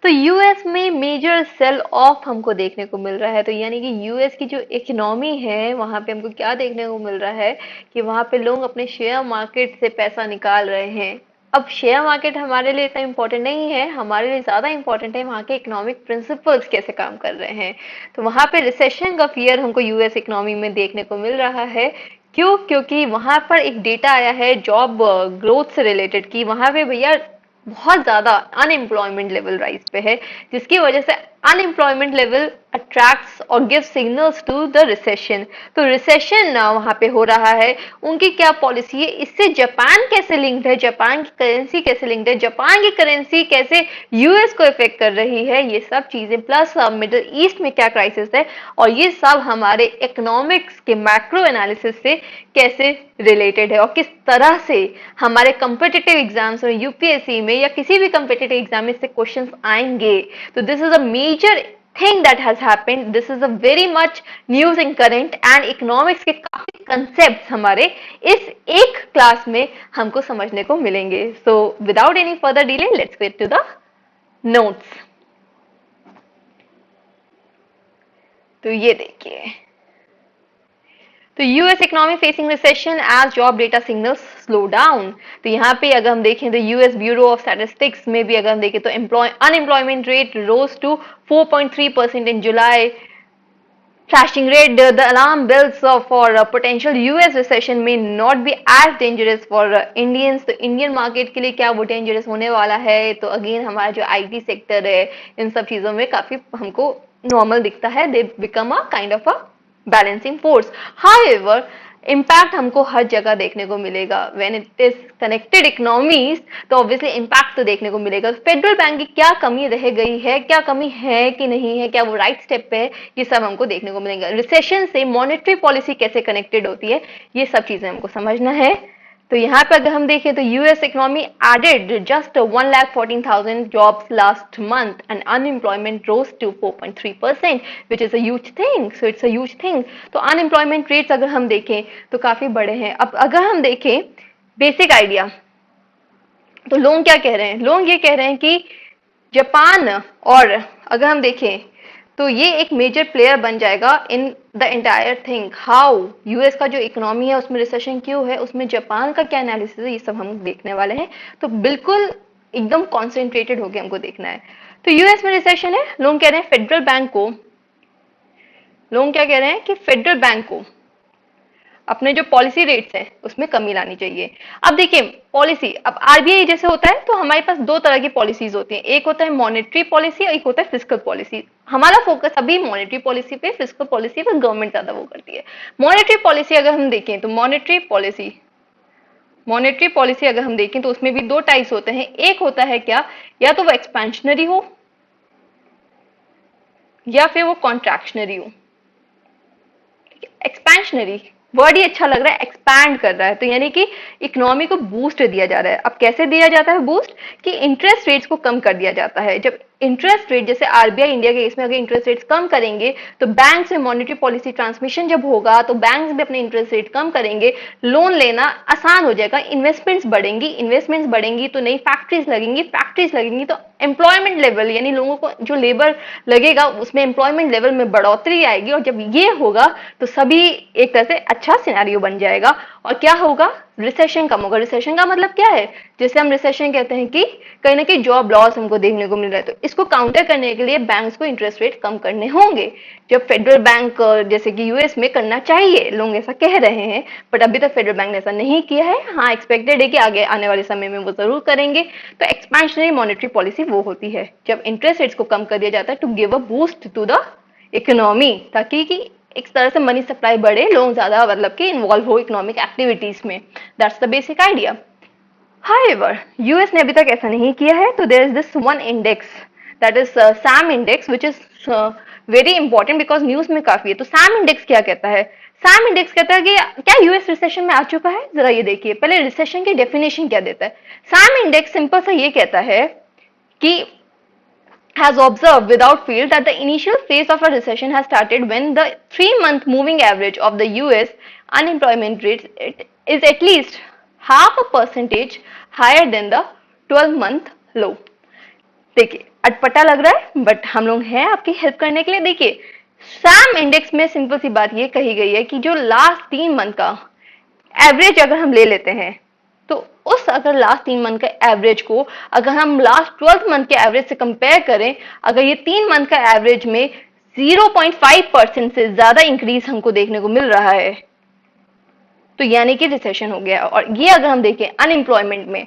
तो यूएस में major cell of हमको देखने को मिल रहा है। तो यानी कि यूएस की जो इकोनॉमी है वहां पे हमको क्या देखने को मिल रहा है कि वहां पे लोग अपने शेयर मार्केट से पैसा निकाल रहे हैं। अब शेयर मार्केट हमारे लिए इतना इम्पोर्टेंट नहीं है, हमारे लिए ज्यादा इम्पोर्टेंट है वहाँ के इकोनॉमिक प्रिंसिपल्स कैसे काम कर रहे हैं। तो वहां पे रिसेशन का फियर हमको यूएस इकोनॉमी में देखने को मिल रहा है। क्यों? क्योंकि वहां पर एक डेटा आया है जॉब ग्रोथ से रिलेटेड की वहां पे भैया बहुत ज्यादा अनएम्प्लॉयमेंट लेवल राइज पे है, जिसकी वजह से अनएम्प्लॉयमेंट लेवल अट्रैक्ट्स और give signals to the recession. तो रिसेशन वहां पे हो रहा है। उनकी क्या पॉलिसी है, इससे जापान कैसे लिंक्ड है, जापान की करेंसी कैसे लिंक्ड है, जापान की करेंसी कैसे यूएस को इफेक्ट कर रही है, ये सब चीजें प्लस मिडिल ईस्ट में क्या क्राइसिस है, और ये सब हमारे इकोनॉमिक्स के मैक्रो एनालिसिस से कैसे रिलेटेड है और किस तरह से हमारे कम्पिटिटिव एग्जाम्स में यूपीएससी में या किसी भी कम्पिटिटिव एग्जाम में से क्वेश्चंस आएंगे। तो this is a major thing that has happened. This is a very much news in current and economics के काफी concepts हमारे इस एक क्लास में हमको समझने को मिलेंगे। So without any further delay, let's get to the notes. तो ये देखिए, तो US economy facing recession as job data signals slow down. तो यहाँ पे अगर हम देखें तो यूएस ब्यूरो ऑफ स्टैटिस्टिक्स में भी अगर हम देखें तो unemployment rate rose to 4.3% in July. Flashing red, the alarm bells for potential US recession may not be as dangerous for Indians. तो इंडियन मार्केट के लिए क्या वो डेंजरस होने वाला है? तो अगेन हमारा जो आईटी सेक्टर है इन सब चीजों में काफी हमको नॉर्मल दिखता है। They become a kind of a balancing force. However impact हमको हर जगह देखने को मिलेगा। When it is connected economies तो ऑब्वियसली इम्पैक्ट तो देखने को मिलेगा। फेडरल बैंक की क्या कमी रह गई है, क्या कमी है कि नहीं है, क्या वो राइट स्टेप पे है, ये सब हमको देखने को मिलेगा। रिसेशन से मॉनेटरी पॉलिसी कैसे कनेक्टेड होती है, ये सब चीजें हमको समझना है। तो यहाँ पे अगर हम देखें तो US economy added just 1,14,000 jobs last month and unemployment rose to 4.3%, which is a huge thing. So it's a huge thing. तो अनएम्प्लॉयमेंट रेट्स अगर हम देखें तो काफी बड़े हैं। अब अगर हम देखें बेसिक आइडिया, तो लोग क्या कह रहे हैं, लोग ये कह रहे हैं कि जापान, और अगर हम देखें तो ये एक मेजर प्लेयर बन जाएगा in the entire thing. How US का जो इकोनॉमी है उसमें रिसेशन क्यों है, उसमें जापान का क्या एनालिसिस है, ये सब हम देखने वाले हैं। तो बिल्कुल एकदम कॉन्सेंट्रेटेड होकर हमको देखना है। तो यूएस में रिसेशन है, लोग कह रहे हैं फेडरल बैंक को, लोग क्या कह रहे हैं कि फेडरल बैंक को अपने जो पॉलिसी रेट्स हैं उसमें कमी लानी चाहिए। अब देखिए पॉलिसी, अब आरबीआई जैसे होता है तो हमारे पास दो तरह की पॉलिसीज होती हैं, एक होता है मॉनेटरी पॉलिसी और एक होता है फिस्कल पॉलिसी। हमारा फोकस अभी मॉनेटरी पॉलिसी पे, फिस्कल पॉलिसी पे गवर्नमेंट ज्यादा वो करती है। मॉनेटरी पॉलिसी अगर हम देखें तो मॉनेटरी पॉलिसी अगर हम देखें तो उसमें भी दो टाइप्स होते हैं। एक होता है क्या, या तो वो एक्सपेंशनरी हो या फिर वो कॉन्ट्रैक्शनरी हो। एक्सपेंशनरी वर्ड ही अच्छा लग रहा है, एक्सपैंड कर रहा है, तो यानी कि इकोनॉमी को बूस्ट दिया जा रहा है। अब कैसे दिया जाता है बूस्ट, कि इंटरेस्ट रेट्स को कम कर दिया जाता है। जब इंटरेस्ट रेट, जैसे आरबीआई इंडिया के केस में अगर इंटरेस्ट रेट्स कम करेंगे तो बैंक से मॉनेटरी पॉलिसी ट्रांसमिशन जब होगा तो बैंक भी अपने इंटरेस्ट रेट कम करेंगे, लोन लेना आसान हो जाएगा, इन्वेस्टमेंट्स बढ़ेंगी तो नई फैक्ट्रीज लगेंगी तो एम्प्लॉयमेंट लेवल, यानी लोगों को जो लेबर लगेगा उसमें एम्प्लॉयमेंट लेवल में बढ़ोतरी आएगी। और जब ये होगा तो सभी एक तरह से अच्छा सिनेरियो बन जाएगा। और क्या होगा, रिसेशन कम होगा। रिसेशन का मतलब क्या है, जैसे हम रिसेशन कहते हैं कि कहीं ना कहीं जॉब लॉस हमको देखने को मिल रहा है, तो इसको काउंटर करने के लिए बैंक्स को इंटरेस्ट रेट कम करने होंगे, जब फेडरल बैंक जैसे कि यूएस में करना चाहिए, लोग ऐसा कह रहे हैं, बट अभी तक फेडरल बैंक ने ऐसा नहीं किया है। हाँ, एक्सपेक्टेड है कि आगे आने वाले समय में वो जरूर करेंगे। तो एक्सपेंशनरी मॉनेटरी पॉलिसी वो होती है जब इंटरेस्ट रेट्स को कम कर दिया जाता है to give a boost to the economy, ताकि कि एक तरह से मनी सप्लाई बढ़े, लोग ज्यादा मतलब कि इन्वॉल्व हो इकोनॉमिक एक्टिविटीज में। That's the basic idea. However, US ने अभी तक ऐसा नहीं किया है। तो there is this one index, that is Sahm index, which is very important because news में काफी है। तो सैम इंडेक्स क्या कहता है, सैम इंडेक्स कहता है कि क्या यूएस रिसेशन में आ चुका है। जरा ये देखिए, पहले रिसेशन की डेफिनेशन क्या देता है। सैम इंडेक्स सिंपल सा ये कहता है कि has observed without fail that the initial phase of a recession has started when the 3-month moving average of the US unemployment rate is at least half a percentage higher than the 12-month low. देखिए अटपटा लग रहा है but हम लोग हैं आपकी help करने के लिए। देखिए सैम इंडेक्स में सिंपल सी बात ये कही गई है कि जो लास्ट 3 मंथ का एवरेज अगर हम ले लेते हैं तो उस अगर लास्ट 3 मंथ का एवरेज को अगर हम लास्ट 12 मंथ के एवरेज से कंपेयर करें, अगर ये 3 मंथ का एवरेज में 0.5% से ज्यादा इंक्रीज हमको देखने को मिल रहा है तो यानी कि रिसेशन हो गया। और ये अगर हम देखें अनएम्प्लॉयमेंट में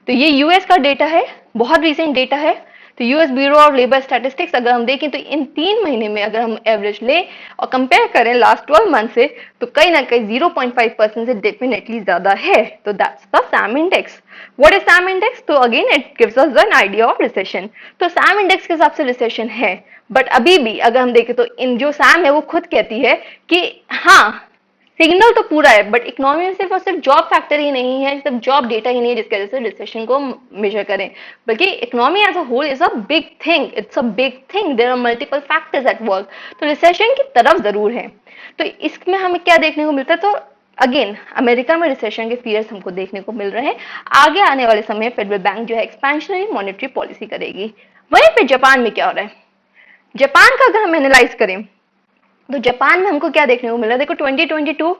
तो ये यूएस का डेटा है, बहुत रिसेंट डेटा है। तो US bureau of labour statistics अगर हम देखें तो इन 3 महीने में अगर हम एवरेज लें और कंपेयर करें लास्ट 12 मंथ से तो कहीं ना कहीं 0.5% से डेफिनेटली ज्यादा है। तो that's the Sahm index. What is Sahm index? तो again it gives us an idea of recession. तो सैम इंडेक्स के हिसाब से रिसेशन है बट अभी भी अगर हम देखें तो इन जो सैम है वो खुद कहती है कि हाँ सिग्नल तो पूरा है बट इकोनॉमी में सिर्फ और सिर्फ जॉब फैक्टर ही नहीं है, सिर्फ जॉब डेटा ही नहीं है जिसकी वजह से रिसेशन को मेजर करें, बल्कि economy as a whole is a big thing, it's a big thing, there are multiple factors at work. तो रिसेशन की तरफ जरूर है। तो इसमें हमें क्या देखने को मिलता है? तो अगेन अमेरिका में रिसेशन के फियर्स हमको देखने को मिल रहे हैं। आगे आने वाले समय फेडरल बैंक जो है एक्सपेंशनरी मॉनेटरी पॉलिसी करेगी। वहीं पे जापान में क्या हो रहा है? जापान का अगर हम एनालाइज करें तो जापान में हमको क्या देखने को मिला? देखो 2022,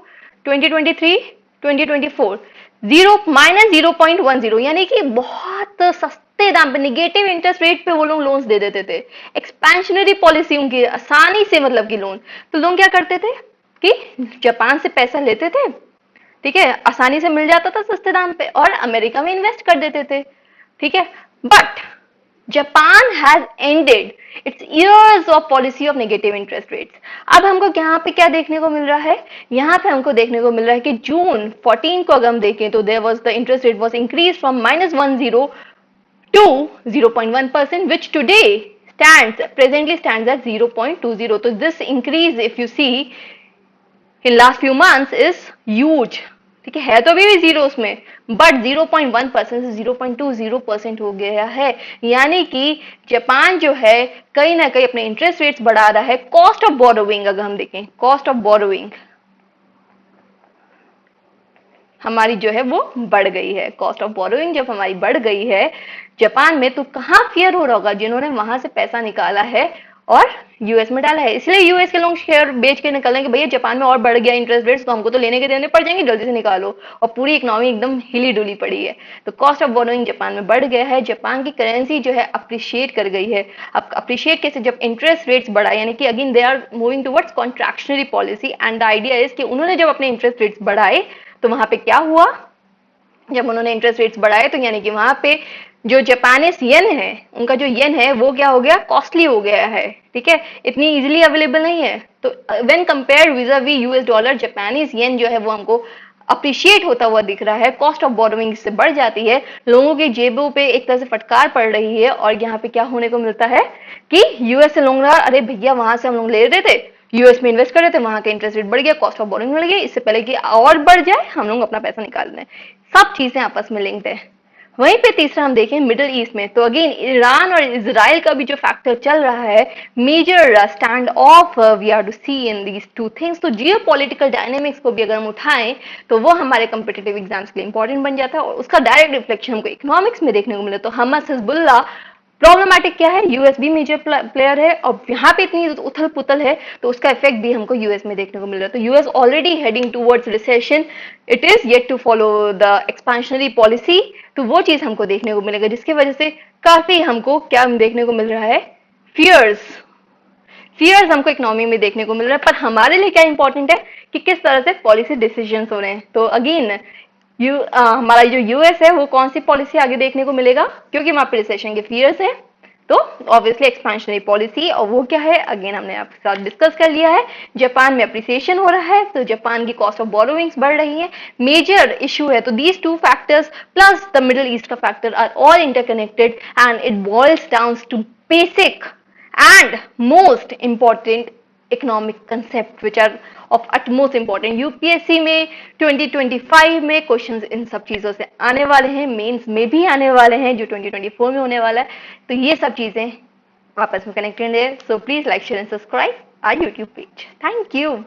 2023, 2024 -0.10 यानी कि बहुत सस्ते दाम पे निगेटिव इंटरेस्ट रेट पे वो लोग लोन्स दे देते थे। एक्सपेंशनरी पॉलिसी उनकी आसानी से मतलब की लोन। तो लोग क्या करते थे कि जापान से पैसा लेते थे, ठीक है, आसानी से मिल जाता था सस्ते दाम पे और अमेरिका में इन्वेस्ट कर देते थे, ठीक है। But Japan has ended it's years of policy of negative interest rates. अब हमको यहाँ पे क्या देखने को मिल रहा है? यहाँ पे हमको देखने को मिल रहा है कि जून 14 को अगर हम देखें तो there was the interest rate was increase from -10 to 0.1%, which today presently stands at 0.20. So this increase, if you see in last few months, is huge. ठीक है तो भी जीरो उसमें बट 0.1% से 0.20% हो गया है। यानी कि जापान जो है कहीं ना कहीं अपने इंटरेस्ट रेट्स बढ़ा रहा है। कॉस्ट ऑफ बोरोइंग अगर हम देखें, कॉस्ट ऑफ बोरोइंग हमारी जो है वो बढ़ गई है। कॉस्ट ऑफ बोरोइंग जब हमारी बढ़ गई है जापान में तो कहाँ फियर हो रहा होगा? जिन्होंने वहां से पैसा निकाला है और यूएस में डाला है। इसलिए यूएस के लोग शेयर बेच के निकल रहे हैं कि भैया जापान में और बढ़ गया इंटरेस्ट रेट्स तो हमको तो लेने के देने पड़ जाएंगे, जल्दी से निकालो। और पूरी इकोनॉमी एकदम हिली डुली पड़ी है। तो कॉस्ट ऑफ बोरोइंग जापान में बढ़ गया है। जापान की करेंसी जो है अप्रिशिएट कर गई है। अब अप्रिशिएट कैसे? जब इंटरेस्ट रेट्स बढ़ा, यानी कि again they are moving towards contractionary policy and the idea is कि उन्होंने जब अपने इंटरेस्ट रेट्स बढ़ाए तो वहां पे क्या हुआ? जब उन्होंने इंटरेस्ट रेट्स बढ़ाए तो यानी कि वहां पे जो जापानीज येन है, उनका जो येन है वो क्या हो गया? कॉस्टली हो गया है, ठीक है, इतनी इजीली अवेलेबल नहीं है। तो when compare vis-à-vis US dollar, Japanese yen जो है वो हमको अप्रिशिएट होता हुआ दिख रहा है। कॉस्ट ऑफ बोरोइंग इससे बढ़ जाती है, लोगों की जेबों पे एक तरह से फटकार पड़ रही है। और यहाँ पे क्या होने को मिलता है कि यूएस से लोग, अरे भैया वहां से हम लोग ले रहे थे, यूएस में इन्वेस्ट कर रहे थे, वहां का इंटरेस्ट रेट बढ़ गया, कॉस्ट ऑफ बोरोइंग बढ़ गई, इससे पहले कि और बढ़ जाए हम लोग अपना पैसा निकाल लें। सब चीजें आपस में लिंक्ड है। वहीं पे तीसरा हम देखें मिडिल ईस्ट में तो अगेन ईरान और इजराइल का भी जो फैक्टर चल रहा है, major stand off we are to see in these two things. तो जियो पॉलिटिकल डायनेमिक्स को भी अगर हम उठाएं तो वो हमारे कम्पिटेटिव एग्जाम्स के लिए इंपॉर्टेंट बन जाता है और उसका डायरेक्ट रिफ्लेक्शन हमको इकोनॉमिक्स में देखने को मिले। तो हमास हिजबुल्लाह प्रॉब्लमैटिक क्या है? यूएस भी मेजर प्लेयर है और यहाँ पे इतनी उथल पुथल है तो उसका इफेक्ट भी हमको यूएस में देखने को मिल रहा है। तो US already heading towards recession, it is yet to follow the expansionary policy. तो वो चीज हमको देखने को मिलेगा जिसकी वजह से काफी हमको क्या देखने को मिल रहा है? फियर्स हमको इकोनॉमी में देखने को मिल रहा है। पर हमारे लिए क्या इंपॉर्टेंट है कि किस तरह से पॉलिसी डिसीजन हो रहे हैं। तो अगेन हमारा जो यूएस है वो कौन सी पॉलिसी आगे देखने को मिलेगा, क्योंकि वहां पे रिसेशन के फियर्स है तो ऑब्वियसली एक्सपेंशनरी पॉलिसी। और वो क्या है? अगेन हमने आपके साथ डिस्कस कर लिया है। जापान में अप्रिसिएशन हो रहा है तो जापान की कॉस्ट ऑफ बोरोइंग्स बढ़ रही है, मेजर इशू है। तो these two factors plus the Middle East का factor are all interconnected and it boils down to basic and most important economic concept which are of utmost important. UPSC में 2025 में questions in सब चीजों से आने वाले हैं, मेंस में भी आने वाले हैं जो 2024 में होने वाला है। तो ये सब चीजें आपस में कनेक्टेड है। So please like share and subscribe our YouTube page. Thank you.